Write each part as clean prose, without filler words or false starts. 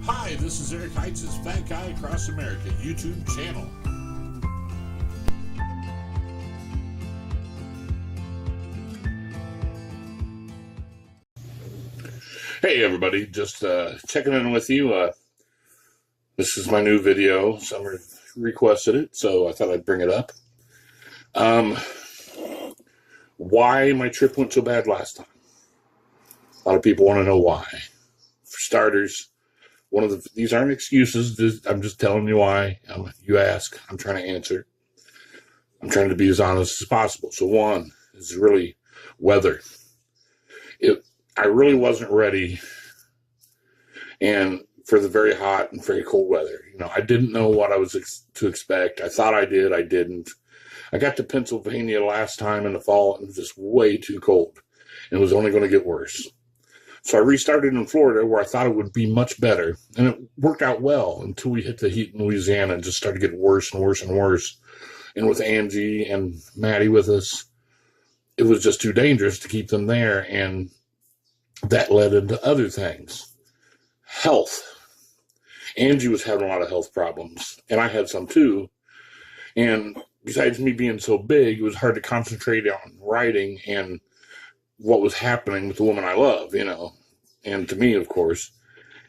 Hi, this is Eric Heitz's Fat Guy Across America YouTube channel. Hey everybody, just checking in with you. This is my new video. Someone requested it, so I thought I'd bring it up. Why my trip went so bad last time. A lot of people want to know why. For starters, these aren't excuses. I'm just telling you why. You ask, I'm trying to answer. I'm trying to be as honest as possible. So one is really weather. I really wasn't ready, and for the very hot and very cold weather. I didn't know what I was to expect. I thought I did. I didn't. I got to Pennsylvania last time in the fall, and it was just way too cold, and it was only going to get worse. So I restarted in Florida, where I thought it would be much better, and it worked out well until we hit the heat in Louisiana and just started getting worse and worse and worse. And with Angie and Maddie with us, it was just too dangerous to keep them there, and that led into other things. Health. Angie was having a lot of health problems, and I had some too. And besides me being so big, it was hard to concentrate on writing and what was happening with the woman I love, and to me, of course.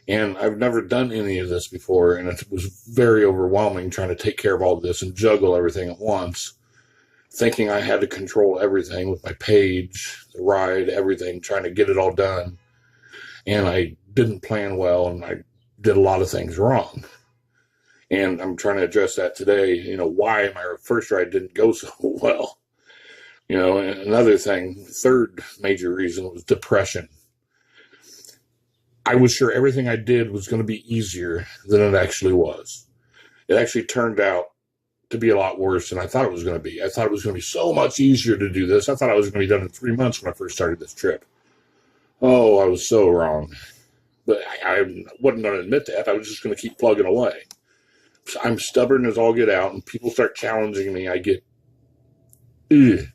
And I've never done any of this before, and it was very overwhelming trying to take care of all of this and juggle everything at once, thinking I had to control everything with my page, the ride, everything, trying to get it all done. And I didn't plan well, and I did a lot of things wrong. And I'm trying to address that today, why my first ride didn't go so well. And another thing, third major reason was depression. I was sure everything I did was going to be easier than it actually was. It actually turned out to be a lot worse than I thought it was going to be. I thought it was going to be so much easier to do this. I thought I was going to be done in 3 months when I first started this trip. Oh, I was so wrong. But I wasn't going to admit that. I was just going to keep plugging away. So I'm stubborn as all get out, and people start challenging me. I get, ugh.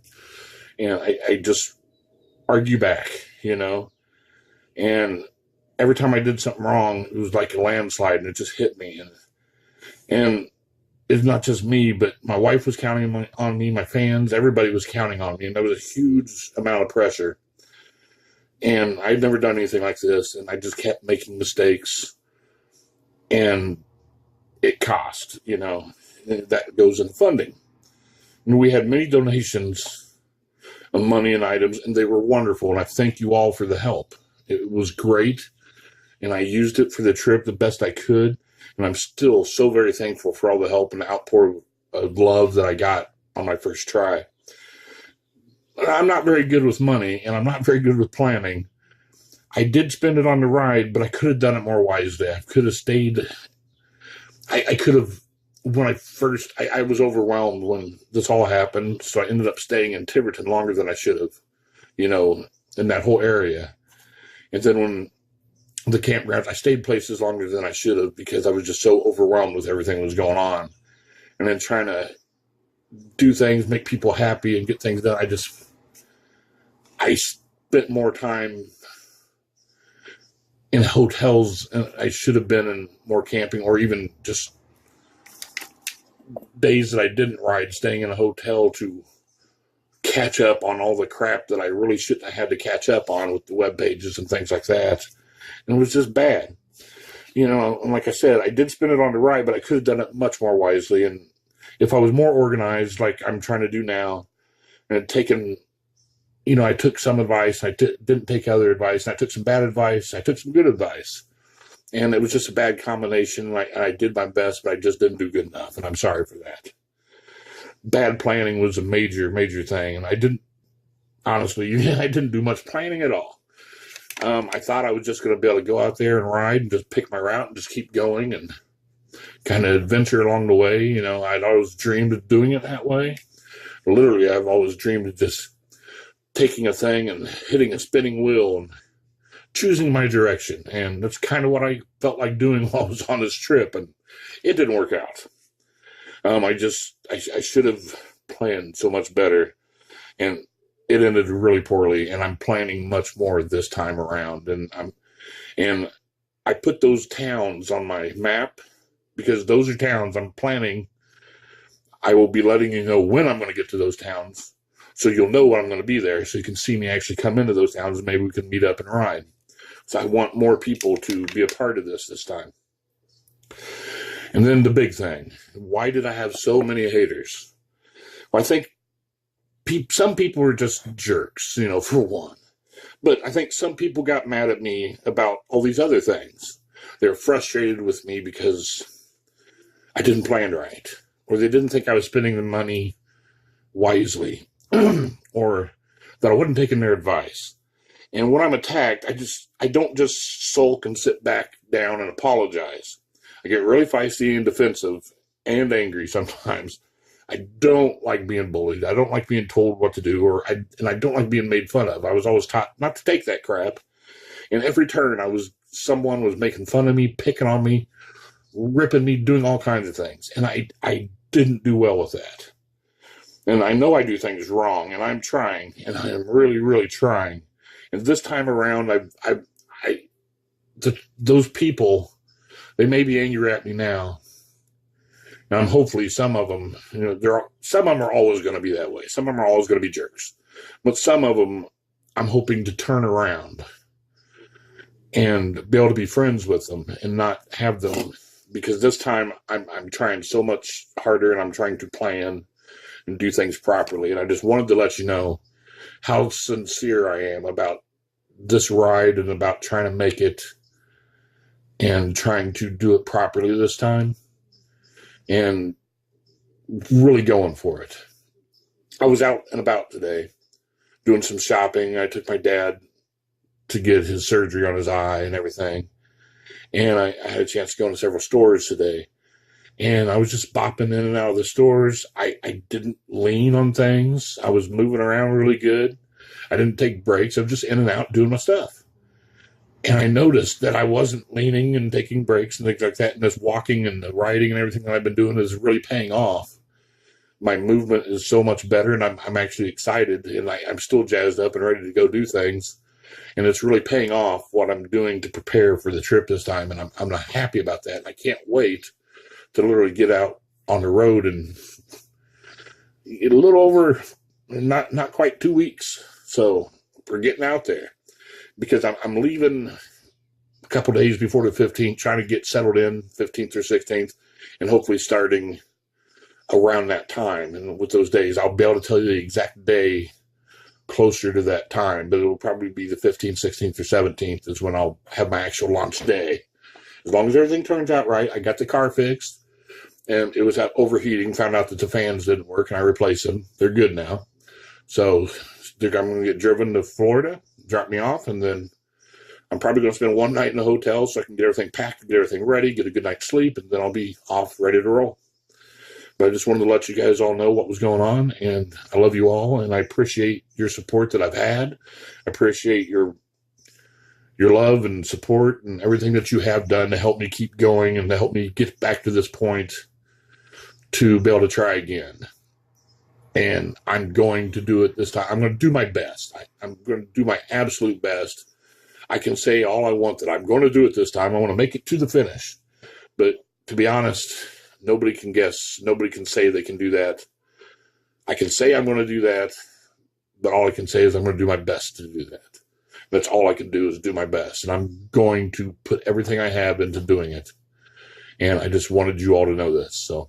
And I just argue back, And every time I did something wrong, it was like a landslide, and it just hit me. And it's not just me, but my wife was counting on me, my fans, everybody was counting on me, and there was a huge amount of pressure. And I'd never done anything like this, and I just kept making mistakes, and it cost, that goes in funding. And we had many donations of money and items, and they were wonderful, and I thank you all for the help. It was great, and I used it for the trip the best I could, and I'm still so very thankful for all the help and the outpour of love that I got on my first try. I'm not very good with money, and I'm not very good with planning. I did spend it on the ride, but I could have done it more wisely. I could have stayed. I could have, when I was overwhelmed when this all happened, so I ended up staying in Tiverton longer than I should have, in that whole area. And then when the campgrounds, I stayed places longer than I should have because I was just so overwhelmed with everything that was going on. And then trying to do things, make people happy, and get things done. I spent more time in hotels, and I should have been in more camping, or even just days that I didn't ride, staying in a hotel to catch up on all the crap that I really shouldn't have had to catch up on with the web pages and things like that. And it was just bad. And like I said, I did spend it on the ride, but I could have done it much more wisely. And if I was more organized, like I'm trying to do now, and had taken, I took some advice, I didn't take other advice, and I took some bad advice, I took some good advice. And it was just a bad combination. I did my best, but I just didn't do good enough, and I'm sorry for that. Bad planning was a major, major thing, and I didn't do much planning at all. I thought I was just going to be able to go out there and ride and just pick my route and just keep going and kind of adventure along the way. I'd always dreamed of doing it that way. Literally, I've always dreamed of just taking a thing and hitting a spinning wheel and choosing my direction. And that's kind of what I felt like doing while I was on this trip, and it didn't work out. I should have planned so much better, and it ended really poorly, and I'm planning much more this time around. And I put those towns on my map because those are towns I'm planning. I will be letting you know when I'm going to get to those towns, so you'll know when I'm going to be there, so you can see me actually come into those towns, and maybe we can meet up and ride. So I want more people to be a part of this time. And then the big thing, why did I have so many haters? Well, I think some people were just jerks, for one. But I think some people got mad at me about all these other things. They were frustrated with me because I didn't plan right, or they didn't think I was spending the money wisely, or that I wasn't taking their advice. And when I'm attacked, I don't just sulk and sit back down and apologize. I get really feisty and defensive and angry sometimes. I don't like being bullied. I don't like being told what to do, and I don't like being made fun of. I was always taught not to take that crap. And every turn, someone was making fun of me, picking on me, ripping me, doing all kinds of things. And I didn't do well with that. And I know I do things wrong, and I'm trying, and I am really, really trying. And this time around, those people, they may be angry at me now. And hopefully some of them, some of them are always going to be that way. Some of them are always going to be jerks. But some of them, I'm hoping to turn around and be able to be friends with them and not have them, because this time I'm trying so much harder, and I'm trying to plan and do things properly. And I just wanted to let you know how sincere I am about this ride and about trying to make it and trying to do it properly this time. And really going for it. I was out and about today doing some shopping. I took my dad to get his surgery on his eye and everything. And I had a chance to go into several stores today. And I was just bopping in and out of the stores. I didn't lean on things. I was moving around really good. I didn't take breaks. I was just in and out doing my stuff. And I noticed that I wasn't leaning and taking breaks and things like that. And this walking and the riding and everything that I've been doing is really paying off. My movement is so much better, and I'm actually excited, and I'm still jazzed up and ready to go do things. And it's really paying off what I'm doing to prepare for the trip this time. And I'm not happy about that. And I can't wait to literally get out on the road and get a little over, not quite 2 weeks. So we're getting out there. Because I'm leaving a couple days before the 15th, trying to get settled in 15th or 16th, and hopefully starting around that time. And with those days, I'll be able to tell you the exact day closer to that time, but it will probably be the 15th, 16th, or 17th is when I'll have my actual launch day. As long as everything turns out right, I got the car fixed, and it was overheating, found out that the fans didn't work, and I replaced them. They're good now. So I'm going to get driven to Florida, drop me off, and then I'm probably going to spend one night in the hotel so I can get everything packed, get everything ready, get a good night's sleep, and then I'll be off, ready to roll. But I just wanted to let you guys all know what was going on, and I love you all, and I appreciate your support that I've had. I appreciate your love and support and everything that you have done to help me keep going and to help me get back to this point to be able to try again. And I'm going to do it this time. I'm going to do my best. I'm going to do my absolute best. I can say all I want that I'm going to do it this time. I want to make it to the finish. But to be honest, nobody can guess. Nobody can say they can do that. I can say I'm going to do that, but all I can say is I'm going to do my best to do that. That's all I can do is do my best. And I'm going to put everything I have into doing it. And I just wanted you all to know this. So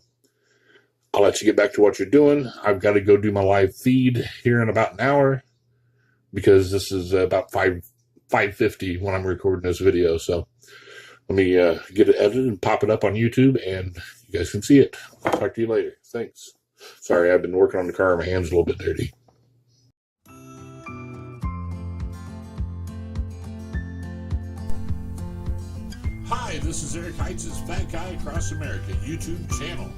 I'll let you get back to what you're doing. I've got to go do my live feed here in about an hour because this is about 5:50 when I'm recording this video. So let me get it edited and pop it up on YouTube, and you guys can see it. I'll talk to you later. Thanks. Sorry, I've been working on the car. My hand's a little bit dirty. Hi, this is Eric Heitz's Fat Guy Across America YouTube channel.